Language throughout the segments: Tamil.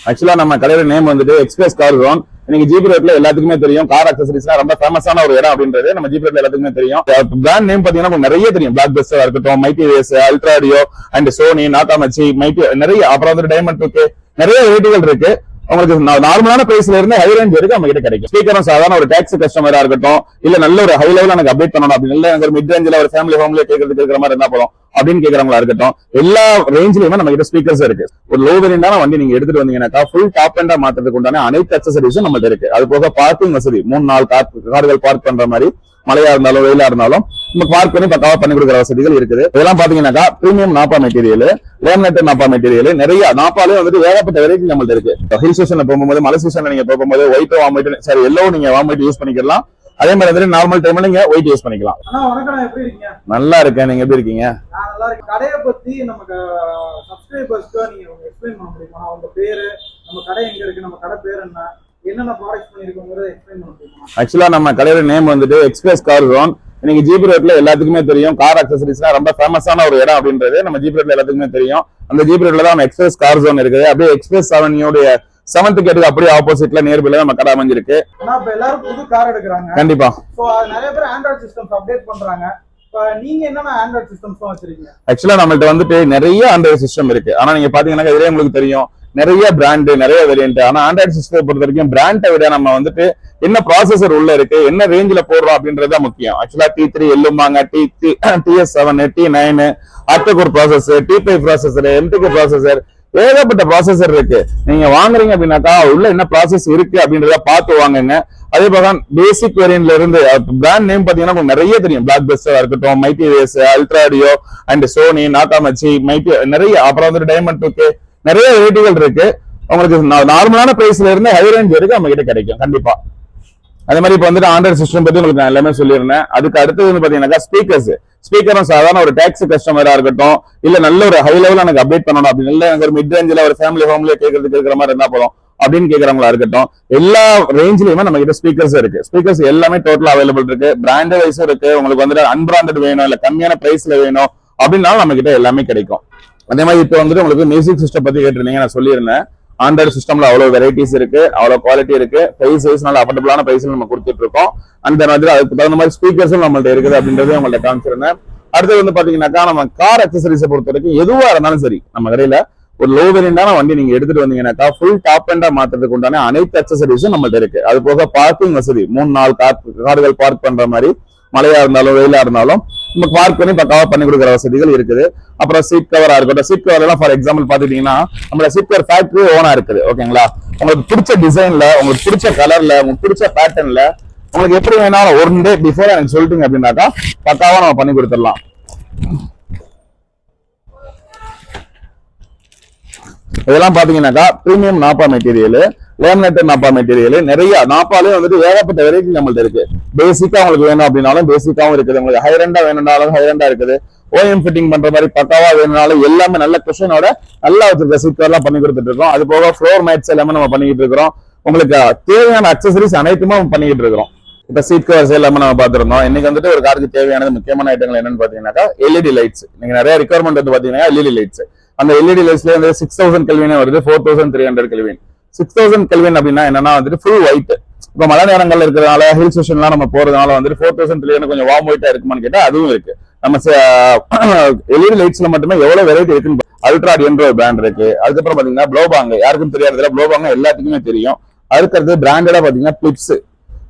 ஆக்சுவலா நம்ம கடையோட நேம் வந்துட்டு எக்ஸ்பிரஸ் கார் ஜோன். இன்னைக்கு ஜிபி ரோட்ல எல்லாத்துக்குமே தெரியும், கார் அக்சசரிஸ்லாம் ரொம்ப ஃபேமஸான ஒரு இடம் அப்படின்றது நம்ம ஜிபி ரோட்ல எல்லாத்துக்குமே தெரியும். பிராண்ட் நேம் பாத்தீங்கன்னா நிறைய தெரியும். பிளாக் பஸ்டரா இருக்கட்டும், மைட்டி வேஸ், அல்ட்ராடியோ அண்ட் சோனி, நாகாமச்சி, மைட்டி, நிறைய. அப்புறம் வந்து டைமண்ட் இருக்கு, நிறைய வெரைட்டிகள் இருக்கு. உங்களுக்கு நார்மலான பிரைஸ்ல இருந்து ஹை ரேஞ்ச் வரைக்கும் நம்ம கிட்ட கிடைக்கும். ஸ்பீக்கரும் சாதாரண ஒரு டாக்ஸி கஸ்டமரா இருக்கட்டும், இல்ல நல்ல ஒரு ஹை லெவல் எனக்கு அப்டேட் பண்ணணும் அப்படின்னு, இல்ல எனக்கு ஒரு மிட் ரேஞ்சில் ஒரு ஃபேமிலி ஹோம்ல கேட்கறதுக்கு இருக்கிற மாதிரி இருந்தா போதும் அப்படின்னு கேட்கறவங்களா இருக்கட்டும், எல்லா ரேஞ்சிலுமே நம்ம கிட்ட ஸ்பீக்கர்ஸ் இருக்கு. ஒரு லோ வேரியண்டான வண்டி நீங்க எடுத்துட்டு வந்தீங்கன்னா ஃபுல் டாப் அண்டா மாத்துறதுக்கு உண்டான அனைத்து அக்சசரிஸும் நம்மகிட்ட இருக்கு. அது போக பார்க்கிங் வசதி, 3-4 கார்கள் பார்க் பண்ற மாதிரி, மழையா இருந்தாலும் வெயிலா இருந்தாலும் நமக்கு பார்க் பண்ணி பக்காவா பண்ணி கொடுக்குற வசதிகள் இருக்குது. இதெல்லாம் பாத்தீங்கன்னா premium Nabha material, laminated Nabha material, நிறைய நாப்பாலே வந்துட்டு ஏகப்பட்ட வெரைட்டி நம்மள்ட்ட இருக்கு. ஹில் ஸ்டேஷன்ல போகும்போது, மலை ஸ்டேஷன்ல நீங்க போகும்போது ஒயிட் வாமிட், சரி எல்லோ நீங்க வாமிட் யூஸ் பண்ணிக்கலாம். அதே மாதிரி வந்துட்டு நார்மல் டைம்ல நீங்க ஒயிட் யூஸ் பண்ணிக்கலாம். நல்லா இருக்கேன், நீங்க எப்படி இருக்கீங்க? கடையை பத்தி நமக்கு சப்ஸ்கிரைபர்ஸ்க்கு நீங்க எக்ஸ்பிளைன் பண்ண முடியுமா? உங்க பேரு, நம்ம கடை எங்க இருக்கு, நம்ம கடை பேர் என்ன, என்னென்ன ப்ராடக்ட்ஸ் பண்ணிருக்கோங்கிறத எக்ஸ்பிளைன் பண்ண முடியுமா? ஆக்சுவலா நம்ம கடையோட நேம் வந்துட்டு எக்ஸ்பிரஸ் கார் ஜோன். இன்னைக்கு ஜிபி ரோட்ல எல்லாத்துக்குமே தெரியும், கார் அக்சசரிஸ்லாம் ரொம்ப ஃபேமஸான ஒரு இடம் அப்படின்றது நம்ம ஜிபி ரோட்ல எல்லாத்துக்குமே தெரியும். அந்த ஜிபி ரோட்ல தான் நம்ம எக்ஸ்பிரஸ் கார் ஜோன் இருக்குது. அப்படியே எக்ஸ்பிரஸ் அவென்யூடைய 7th கேட்டுக்கு அப்படியே ஆப்போசிட்ல நியர்பைல நம்ம கடை அமைஞ்சிருக்கு. ஆனா இப்ப எல்லாரும் புது கார் எடுக்கிறாங்க. கண்டிப்பா. சோ நிறைய பேர் ஆண்ட்ராய்ட் சிஸ்டம்ஸ் அப்டேட் பண்றாங்க. நீங்க என்னென்ன ஆண்ட்ராய்ட் சிஸ்டம்ஸ் வச்சிருக்கீங்க? ஆக்சுவலா நம்மள்ட்ட வந்துட்டு நிறைய ஆண்ட்ராய்ட் சிஸ்டம் இருக்கு. ஆனா நீங்க பாத்தீங்கன்னா இதுலயே உங்களுக்கு தெரியும், நிறைய பிராண்ட், நிறைய வேரியன்ட். ஆனா ஆண்ட்ராய்ட் சிஸ்டத்தை பொறுத்த வரைக்கும் பிராண்டை விட நம்ம வந்துட்டு என்ன ப்ராசஸர் உள்ள இருக்கு, என்ன ரேஞ்சில போடுறோம் அப்படின்றது முக்கியம். ஆக்சுவலா T3 எல்லுமாங்க, TS7, T9, octa core processor, T5 processor, MTK processor, ஏகப்பட்ட ப்ராசஸர் இருக்கு. நீங்க வாங்குறீங்க அப்படின்னாக்கா உள்ள என்ன ப்ராசஸ் இருக்கு அப்படின்றத பார்த்து வாங்குங்க. அதே போல பேசிக் வேரியன்ட்ல இருந்து பிராண்ட் நேம் பாத்தீங்கன்னா நிறைய தெரியும். பிளாக் பஸ்டரா இருக்கட்டும், மைட்டி வேஸ், அல்ட்ராடியோ அண்ட் சோனி, நாகாமச்சி, மைட்டி, நிறைய. அப்புறம் வந்து டைமண்ட் இருக்கு, நிறைய வெரைட்டிகள் இருக்கு. உங்களுக்கு நார்மலான பிரைஸ்ல இருந்து ஹை ரேஞ்ச் வரைக்கும் நம்ம கிட்ட கிடைக்கும் கண்டிப்பா. அதே மாதிரி இப்ப வந்துட்டு ஆண்ட்ராய்ட் சிஸ்டம் பத்தி உங்களுக்கு நான் எல்லாமே சொல்லியிருந்தேன். அதுக்கு அடுத்தது வந்து பாத்தீங்கன்னா ஸ்பீக்கரும் சாதாரண ஒரு டாக்ஸி கஸ்டமரா இருக்கட்டும், இல்ல நல்ல ஒரு ஹை லெவல் எனக்கு அப்டேட் பண்ணணும் அப்படின்னு, இல்ல எனக்கு ஒரு மிட் ரேஞ்சில் ஒரு ஃபேமிலி ஹோம்ல கேட்கறதுக்கு இருக்கிற மாதிரி இருந்தா போதும் அப்படின்னு கேட்கறவங்களா இருக்கட்டும், எல்லா ரேஞ்சிலுமே நம்ம கிட்ட ஸ்பீக்கர்ஸ் இருக்கு. ஸ்பீக்கர்ஸ் எல்லாமே டோட்டலா அவைலபிள் இருக்கு. பிராண்ட் வைஸும் இருக்கு. உங்களுக்கு வந்துட்டு அன்பிராண்டட் வேணும், இல்ல கம்மியான பிரைஸ்ல வேணும் அப்படின்னாலும் நம்ம கிட்ட எல்லாமே கிடைக்கும். அதே மாதிரி இப்போ வந்துட்டு உங்களுக்கு மியூசிக் சிஸ்டம் பத்தி கேட்டிருந்தீங்க, நான் சொல்லியிருந்தேன். ஆண்ட்ராய்டு சிஸ்டம்ல அவ்வளவு வெரைட்டிஸ் இருக்கு, அவ்வளவு குவாலிட்டி இருக்கு. பிரைஸ் வைஸ் நல்ல அஃபோர்டபிளான பிரைஸ்ல நம்ம கொடுத்துட்டு இருக்கோம். அந்த மாதிரி அதுக்கு தகுந்த மாதிரி ஸ்பீக்கர்ஸும் நம்மள்ட்ட இருக்குது அப்படின்றதே உங்கள்ட்ட காமிச்சிருந்தேன். அடுத்தது வந்து பாத்தீங்கன்னாக்கா நம்ம கார் அக்சசரிஸை பொறுத்த வரைக்கும் எதுவா இருந்தாலும் சரி, நம்ம கடையில ஒரு லோ வேரியண்டான வண்டி நீங்க எடுத்துட்டு வந்தீங்கன்னாக்கா ஃபுல் டாப் அண்டா மாத்துறதுக்கு உண்டான அனைத்து அக்சசரிஸும் நம்மள்ட்ட இருக்கு. அது போக பார்க்கிங் வசதி, 3-4 கார்கள் பார்க் பண்ற மாதிரி, மழையா இருந்தாலும் வெயிலா இருந்தாலும் நம்ம பார்க் பண்ணி பக்காவா பண்ணி கொடுக்குற வசதிகள் இருக்குது. அப்புறம் சீட் கவரா இருக்கட்டும், சீட் கவர் எல்லாம் ஃபார் எக்ஸாம்பிள் பாத்துட்டீங்கன்னா நம்மளோட சீட் கவர் ஃபேக்டரி ஓனா இருக்குது. ஓகேங்களா? உங்களுக்கு பிடிச்ச டிசைன்ல, உங்களுக்கு பிடிச்ச கலர்ல, உங்களுக்கு பிடிச்ச பேட்டர்ன்ல, உங்களுக்கு எப்படி வேணாலும் 1 டே பிஃபோர் எனக்கு சொல்லிட்டீங்க அப்படின்னாக்கா பக்காவா நம்ம பண்ணி கொடுத்துடலாம். இதெல்லாம் பாத்தீங்கன்னாக்கா premium Nabha material, laminated Nabha material, நிறைய நாப்பாலே வந்துட்டு ஏகப்பட்ட வெரைட்டி நம்மள்ட்ட இருக்கு. பேசிக்கா உங்களுக்கு வேணும் அப்படின்னாலும் பேசிக்காவும் இருக்குது. உங்களுக்கு ஹைரண்டா வேணும்னாலும் ஹைரண்டா இருக்குது. ஓஎம் ஃபிட்டிங் பண்ற மாதிரி பக்காவா வேணும்னாலும் எல்லாமே நல்ல குஷனோட நல்லா வச்சிருக்க சீட் கவர்லாம் பண்ணி கொடுத்துட்டு இருக்கோம். அது போக ஃப்ளோர் மேட்ஸ் எல்லாமே நம்ம பண்ணிக்கிட்டு இருக்கிறோம். உங்களுக்கு தேவையான அக்சசரிஸ் அனைத்துமே பண்ணிக்கிட்டு இருக்கிறோம். இப்ப சீட் கவர்ஸ் எல்லாமே நம்ம பாத்துருந்தோம். இன்னைக்கு வந்துட்டு ஒரு காருக்கு தேவையானது முக்கியமான ஐட்டங்கள் என்னன்னு பாத்தீங்கன்னாக்கா எல்இடி லைட்ஸ். நீங்க நிறைய ரிக்வயர்மெண்ட் வந்து பாத்தீங்கன்னா எல்இடி லைட்ஸ். அந்த எல்இடி லைட்ஸ்ல வந்து 6000 கெல்வினே வருது, 4300 கெல்வின். 6000 கெல்வின் அப்படின்னா என்னன்னா வந்துட்டு ஃபுல் ஒயிட். இப்ப மழை நேரங்கள்ல இருக்கிறதுனால ஹில் ஸ்டேஷன்லாம் நம்ம போறதுனால வந்துட்டு 4300 கொஞ்சம் வார்ம் ஒயிட்டா இருக்குமான்னு கேட்டா அதுவும் இருக்கு. நம்ம எல்இடி லைட்ஸ்ல மட்டுமே எவ்வளவு வெரைட்டி இருக்குன்னு, அல்ட்ராடின்ற ஒரு பிராண்ட் இருக்கு. அதுக்கப்புறம் பாத்தீங்கன்னா ப்ளோபாங், யாருக்கும் தெரியாதுல, ப்ளோபாங் எல்லாத்துக்குமே தெரியும். அதுக்கடுத்து பிராண்டடா பாத்தீங்கன்னா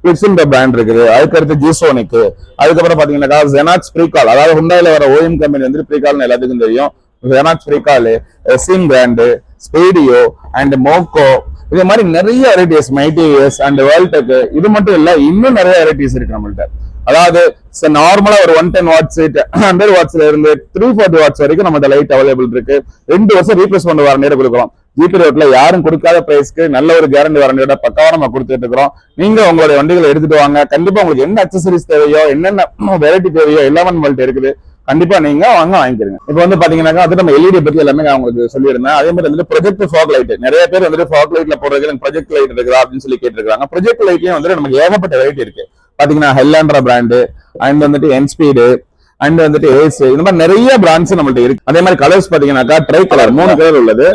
பிளிப்ஸ்ன்ற பிராண்ட் இருக்குது. அதுக்கடுத்து ஜிசோனிக். அதுக்கப்புறம் பாத்தீங்கன்னா ஜெனாக்ஸ் ஃப்ரீகால், அதாவது ஹுண்டாயில வர ஓஎம் கம்பெனி வந்து ஃப்ரீகால்னு எல்லாத்துக்கும் தெரியும். ஜெனாக்ஸ் ஃப்ரீகால், எஸ்இன் பிராண்ட், ஸ்பீடியோ அண்ட் மோக்கோ, இதே மாதிரி நிறைய வெரைட்டிஸ், மைடிஎஸ் அண்ட் வேர்ல்டெக். இது மட்டும் இல்ல, இன்னும் நிறைய வெரைட்டிஸ் இருக்கு நம்மள்ட்ட. அதாவது நார்மலா ஒரு 110 வாட்ஸ் 100 வாட்ஸ்ல இருந்து 340 வாட்ஸ் வரைக்கும் நம்ம லைட் அவைலபிள் இருக்கு. 2 வருஷம் ரீப்ளேஸ்மெண்ட் வாரண்டியோட கொடுக்குறோம். ஜிபி ரோட்ல யாரும் கொடுக்காத பிரைஸ்க்கு நல்ல ஒரு கேரண்டி வாரண்டியோட பக்காவா நம்ம கொடுத்துட்டு இருக்கிறோம். நீங்க உங்களுடைய வண்டிகளை எடுத்துட்டு வாங்க. கண்டிப்பா உங்களுக்கு என்ன அக்சசரிஸ் தேவையோ, என்னென்ன வெரைட்டி தேவையோ எல்லாமே நம்மள்ட்ட இருக்குது. கண்டிப்பா நீங்க வாங்கிக்கிறீங்க. இப்ப வந்து பாத்தீங்கன்னா அது நம்ம எல்இடி பத்தி எல்லாமே நான் உங்களுக்கு சொல்லியிருந்தேன். அதே மாதிரி வந்துட்டு ப்ரொஜெக்ட் ஃபாக் லைட், நிறைய பேர் வந்துட்டு ஃபாக் லைட்ல போடுறது எனக்கு ப்ரொஜெக்ட் லைட் இருக்குதா அப்படின்னு சொல்லி கேட்டிருக்காங்க. ப்ரொஜெக்ட் லைட்லயும் வந்துட்டு நமக்கு ஏகப்பட்ட வெரைட்டி இருக்கு. பாத்தீங்கன்னா ஹெல்லாண்ட்ரா பிராண்டு, அண்ட் வந்துட்டு என்ஸ்பீடு, அண்ட் வந்துட்டு ஏஸ் இந்த மாதிரி நிறைய பிராண்ட்ஸ் நம்மள்ட்ட இருக்கு. அதே மாதிரி கலர்ஸ் பாத்தீங்கன்னாக்கா ட்ரை கலர் 3 கலர் உள்ளது.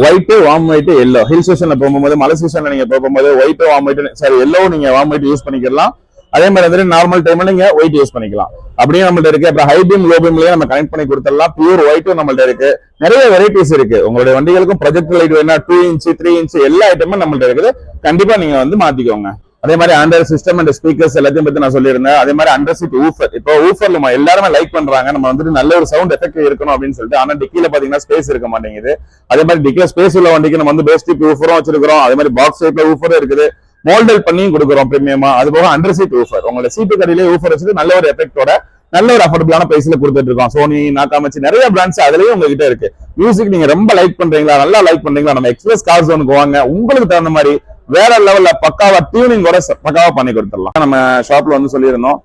White, warm white, yellow. Hill ஸ்டேஷன்ல போகும்போது, மலை சீசன்ல நீங்க போகும்போது white, warm white, sorry yellow நீங்க வார்ம் ஒயிட் யூஸ் பண்ணிக்கலாம். அதே மாதிரி வந்துட்டு நார்மல் டைம்ல நீங்க ஒயிட் யூஸ் பண்ணிக்கலாம். அப்படியே நம்மள்ட்ட இருக்கு. அப்புறம் ஹை பீம், லோ பீம்லயே நம்ம கனெக்ட் பண்ணி கொடுத்துடலாம். பியூர் ஒயிட்டும் நம்மள்ட்ட இருக்கு. நிறைய வெரைட்டிஸ் இருக்கு. உங்களுடைய வண்டிகளுக்கும் ப்ரொஜெக்ட் லைட் வேணா 2 இன்ச் 3 இன்ச் எல்லா ஐட்டமும் நம்மள்ட்ட இருக்குது. கண்டிப்பா நீங்க வந்து மாத்திக்கோங்க. அதே மாதிரி ஆண்ட்ராய்டு சிஸ்டம் அண்ட் ஸ்பீக்கர்ஸ் எல்லாத்தையும் பத்தி நான் சொல்லியிருந்தேன். அதே மாதிரி அண்டர் சீட் ஊஃபர். இப்போ ஊஃபர்ல நம்ம எல்லாருமே லைக் பண்றாங்க, நம்ம வந்துட்டு நல்ல ஒரு சவுண்ட் எஃபெக்ட் இருக்கணும் அப்படின்னு சொல்லிட்டு. ஆனா டிக்கில பாத்தீங்கன்னா ஸ்பேஸ் இருக்க மாட்டேங்குது. அதே மாதிரி டிக்கில ஸ்பேஸ் உள்ள வண்டிக்கு நம்ம வந்து பேஸ் டிப் ஊஃபரும் வச்சிருக்கிறோம். அதே மாதிரி பாக்ஸ் டைப்ல ஊஃபரும் இருக்குது. மோல்டல் பண்ணியும் கொடுக்குறோம் பிரீமியமா. அது போக அண்டர் சீட் ஊஃபர், உங்களோட சீட்டு கடையிலே ஊஃபர் வச்சுட்டு நல்ல ஒரு எஃபெக்டோட நல்ல ஒரு அஃபோர்டபுளான பிரைஸ்ல கொடுத்துட்டு இருக்கோம். சோனி, நாக்காமச்சி நிறைய பிராண்ட்ஸ் அதுலயும் உங்ககிட்ட இருக்கு. மியூசிக் நீங்க ரொம்ப லைக் பண்றீங்களா, நல்லா லைக் பண்றீங்களா, நம்ம எக்ஸ்பிரஸ் கார் ஜோனுக்கு வாங்க. உங்களுக்கு தகுந்த மாதிரி வேற லெவல்ல பக்காவா டியூனிங் கூட பக்காவா பண்ணி கொடுத்துடலாம். நம்ம ஷாப்ல வந்து சொல்லியிருந்தோம்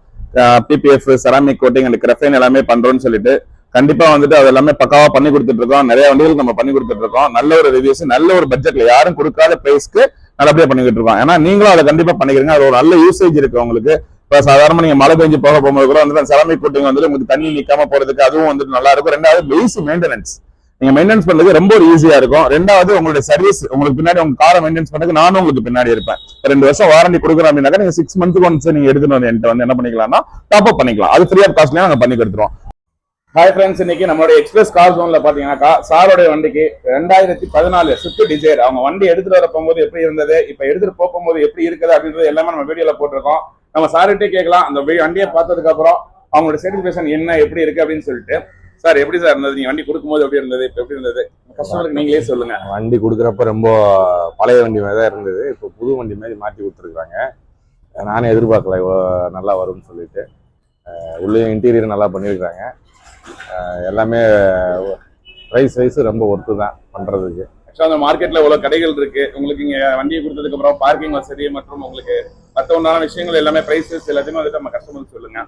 PPF, ceramic coating and graphene எல்லாமே பண்றோம்னு சொல்லிட்டு. கண்டிப்பா வந்துட்டு அது எல்லாமே பக்காவா பண்ணி கொடுத்துட்டு இருக்கோம். நிறைய வண்டிகளுக்கு நம்ம பண்ணி கொடுத்துட்டு இருக்கோம். நல்ல ஒரு ரிவ்யூஸ், நல்ல ஒரு பட்ஜெட்ல யாரும் கொடுக்காத பிரைஸ்க்கு நல்லபடியா பண்ணிக்கிட்டு இருக்கோம். ஏன்னா நீங்களும் அதை கண்டிப்பா பண்ணிக்கிறீங்க. அது ஒரு நல்ல யூசேஜ் இருக்கு உங்களுக்கு. இப்ப சாதாரணமா நீங்க மழை பெஞ்சு போகும்போது கூட வந்து செராமிக் கோட்டிங் வந்து உங்களுக்கு தண்ணி நிக்காம போறதுக்கு அதுவும் வந்துட்டு நல்லா இருக்கும். ரெண்டாவது பேஸ் மெயின்டெனன்ஸ், நீங்க மெயின்டெனன்ஸ் பண்றதுக்கு ரொம்ப ஒரு ஈஸியா இருக்கும். ரெண்டாவது உங்களுடைய சர்வீஸ், உங்களுக்கு பின்னாடி உங்க காரை மெயின்டெனன்ஸ் பண்றதுக்கு நானும் உங்களுக்கு பின்னாடி இருப்பேன். 2 வருஷம் வாரண்டி கொடுக்குறோம் அப்படின்னாக்கா நீங்க 6 மந்த்க்கு ஒன்ஸ் நீங்க எடுத்துட்டு வந்து என்கிட்ட வந்து என்ன பண்ணிக்கலாம்னா டாப் அப் பண்ணிக்கலாம். அது ஃப்ரீ ஆஃப் காஸ்ட்லயே நாங்க பண்ணி கொடுத்துருவோம். ஹாய் ஃப்ரெண்ட்ஸ், இன்னைக்கு நம்மளுடைய எக்ஸ்பிரஸ் கார் ஜோன்ல பாத்தீங்கன்னாக்கா சாரோடைய வண்டிக்கு 2014 ஸ்விஃப்ட் டிசைர் அவங்க வண்டி எடுத்துட்டு வர போகும்போது எப்படி இருந்தது, இப்ப எடுத்துட்டு போகும்போது எப்படி இருக்குது அப்படின்றது எல்லாமே நம்ம வீடியோல போட்டிருக்கோம். நம்ம சார்கிட்டே கேட்கலாம். அந்த வண்டியை பார்த்ததுக்கு அப்புறம் அவங்களோட சாட்டிஸ்ஃபேக்ஷன் என்ன, எப்படி இருக்கு அப்படின்னு சொல்லிட்டு. சார் எப்படி சார் இருந்தது, நீங்க வண்டி கொடுக்கும்போது எப்படி இருந்தது, இப்ப எப்படி இருந்தது, கஸ்டமருக்கு நீங்களே சொல்லுங்க. வண்டி கொடுக்குறப்ப ரொம்ப பழைய வண்டி மாதிரி தான் இருந்தது. இப்போ புது வண்டி மாதிரி மாற்றி கொடுத்துருக்காங்க. நானே எதிர்பார்க்கல இவ்வளோ நல்லா வரும்னு சொல்லிட்டு. உள்ளே இன்டீரியர் நல்லா பண்ணியிருக்காங்க. எல்லாமே ப்ரைஸ் வைஸ் ரொம்ப ஒர்த்து தான் பண்ணுறதுக்கு. ஆக்சுவலாக அந்த மார்க்கெட்டில் இவ்வளோ கடைகள் இருக்கு. உங்களுக்கு இங்கே வண்டியை கொடுத்ததுக்கு அப்புறம் பார்க்கிங் வசதி மற்றும் உங்களுக்கு மற்ற ஒன்றான விஷயங்கள் எல்லாமே ப்ரைஸஸ் எல்லாத்தையுமே வந்துட்டு நம்ம கஸ்டமருக்கு சொல்லுங்க.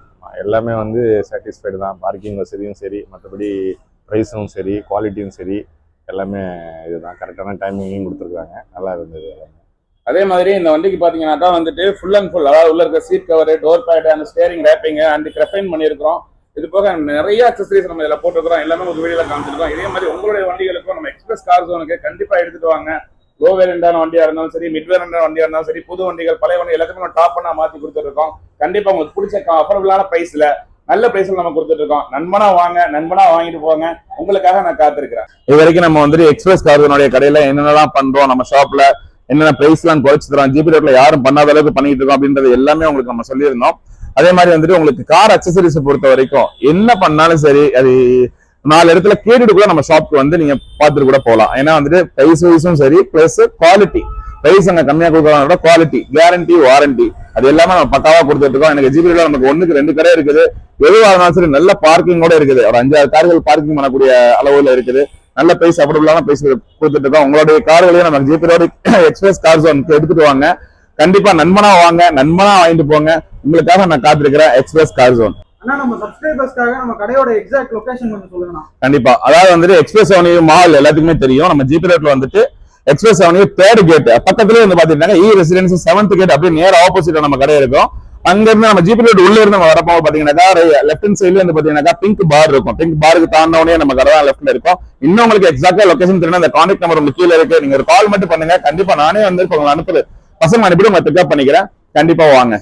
எல்லாமே வந்து சாட்டிஸ்ஃபைடு தான். பார்க்கிங் வசதியும் சரி, மற்றபடி ப்ரைஸும் சரி, குவாலிட்டியும் சரி, எல்லாமே இதுதான். கரெக்டான டைமிங்கையும் கொடுத்துருக்காங்க. நல்லா இருந்தது எல்லாமே. அதே மாதிரி இந்த வண்டிக்கு பார்த்தீங்கன்னாக்கா வந்துட்டு ஃபுல் அண்ட் ஃபுல், அதாவது உள்ள இருக்க சீட் கவர், டோர் பேடு, அந்த ஸ்டேரிங் ரேப்பிங் அண்ட் கிரஃபைன் பண்ணியிருக்கிறோம். இது போக நிறைய அக்சசரிஸ் நம்ம இதில் போட்டுருக்கோம். எல்லாமே உங்களுக்கு வீடியோல காமிச்சிருக்கோம். இதே மாதிரி உங்களுடைய வண்டிகளுக்கும் நம்ம எக்ஸ்பிரஸ் கார் ஜோனுக்கு கண்டிப்பா எடுத்துட்டு வாங்க. லோ வேரியண்டான வண்டியா இருந்தாலும் சரி, மிட் வேரியண்டான வண்டியா இருந்தாலும் சரி, புது வண்டிகள், பழைய வண்டி எல்லாத்தையும் நம்ம டாப் பண்ணா மாத்தி கொடுத்துருக்கோம். கண்டிப்பா உங்களுக்கு பிடிச்ச அஃபோர்டபுளான பிரைஸ்ல, நல்ல பிரைஸ்ல நம்ம கொடுத்துட்டு இருக்கோம். நண்பனா வாங்க, நண்பனா வாங்கிட்டு போங்க. உங்களுக்காக நான் காத்திருக்கிறேன். இது வரைக்கும் நம்ம வந்துட்டு எக்ஸ்பிரஸ் கார் ஜோனுடைய கடையில என்னென்னலாம் பண்றோம், நம்ம ஷாப்ல என்னென்ன பிரைஸ் எல்லாம் குறைச்சு தரோம், ஜிபி ரேட்ல யாரும் பண்ணாத அளவுக்கு பண்ணிட்டு இருக்கோம் அப்படின்றது எல்லாமே உங்களுக்கு நம்ம சொல்லியிருந்தோம். அதே மாதிரி வந்துட்டு உங்களுக்கு கார் அக்சசரிஸ் பொறுத்த வரைக்கும் என்ன பண்ணாலும் சரி, அது 4 இடத்துல கேட்டுட்டு கூட நம்ம ஷாப்க்கு வந்து நீங்க பார்த்துட்டு கூட போகலாம். ஏன்னா வந்துட்டு பிரைஸ் வைஸும் சரி, பிளஸ் குவாலிட்டி, பிரைஸ் அங்க கம்மியா கொடுக்கறதோட குவாலிட்டி, கேரண்டி, வாரண்டி அது எல்லாமே நம்ம பக்காவா கொடுத்துட்டு இருக்கோம். எனக்கு ஜிபில நமக்கு 1க்கு 2 கடை இருக்குது. எதுவாக இருந்தாலும் சரி நல்ல பார்க்கிங் கூட இருக்குது. ஒரு 5-6 கார்கள் பார்க்கிங் பண்ணக்கூடிய அளவுல இருக்குது. நல்ல பிரைஸ், அஃபோர்டபுளான பிரைஸ் கொடுத்துட்டு இருக்கோம். உங்களுடைய கார்களையும் நம்ம ஜிபி ரோடு எக்ஸ்பிரஸ் கார் ஜோனுக்கு எடுத்துட்டு வாங்க. கண்டிப்பா நண்பனா வாங்க, நண்பனா வாங்கிட்டு போங்க. உங்களுக்காக நான் காத்திருக்கிறேன் எக்ஸ்பிரஸ் கார் ஜோன். நம்ம சப்ஸ்கிரைபர்ஸ்க்காக நம்ம கடையோட எக்ஸாக்ட் லொகேஷன் கொஞ்சம் சொல்லுங்க. கண்டிப்பா, அதாவது வந்துட்டு எக்ஸ்பிரஸ் அவென்யூ மால் எல்லாத்துக்குமே தெரியும். நம்ம ஜிபி ரோட்ல வந்துட்டு எக்ஸ்பிரஸ் அவென்யூ 3rd கேட் பக்கத்துலயே வந்து பாத்தீங்கன்னா இ ரெசிடென்சி 7th கேட் அப்படியே நேர ஆப்போசிட்ல நம்ம கடை இருக்கும். அங்க இருந்து நம்ம ஜிபி ரோட் உள்ள இருந்து நம்ம வரப்போ பாத்தீங்கன்னா லெஃப்ட் ஹேண்ட் சைட்ல வந்து பாத்தீங்கன்னா பிங்க் பார் இருக்கும். பிங்க் பாருக்கு தாண்டவனே நம்ம கடை தான் லெஃப்ட்ல இருக்கும். இன்னும் உங்களுக்கு எக்ஸாக்டா லொகேஷன் தெரியும், அந்த கான்டாக்ட் நம்பர் உங்களுக்கு கீழே இருக்கு. நீங்க ஒரு கால் மட்டும் பண்ணுங்க. கண்டிப்பா நானே வந்து உங்களை அனுப்புறது பசங்க அனுப்பிட்டு உங்களை பிக்கப் பண்ணிக்கிறேன். கண்டிப்பா வாங்க.